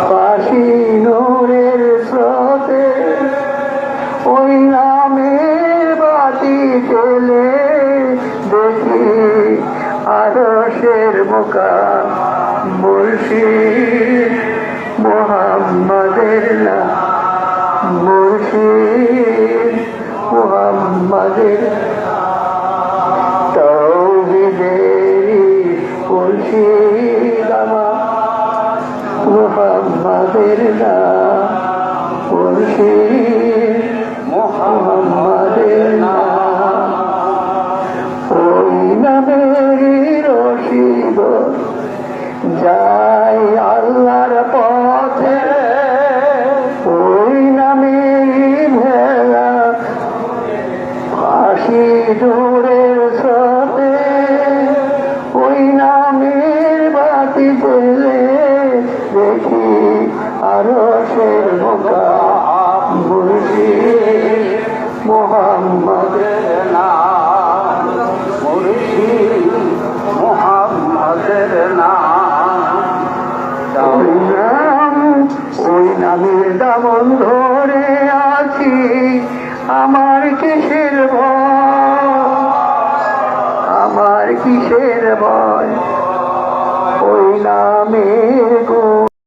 বাসি নূরের স্রোতে ওই নামের বাতি জ্বলে দেখি আরশের মুকাম মুর্শিদ মুহাম্মাদের নাম মুর্শিদ মুহাম্মাদের তাওহীদেরই মুর্শিদ আমার মুহাম্মাদের নাম মুর্শিদ মুহাম্মাদের নাম ওই নামেরই রশিদ যাই আল্লাহর পথে ওই নামেরই ভেলা ফাঁসি দূরের স্রোতে ওই নামের বাতি জ্বলে দেখি আরশের মুকাম মুর্শিদ মুহাম্মাদের নাম মুর্শিদ মুহাম্মাদের নাম ওই নামের দামন ধরে আছি আমার কিসের ভয় আমার কিসের ভয় ওই নামের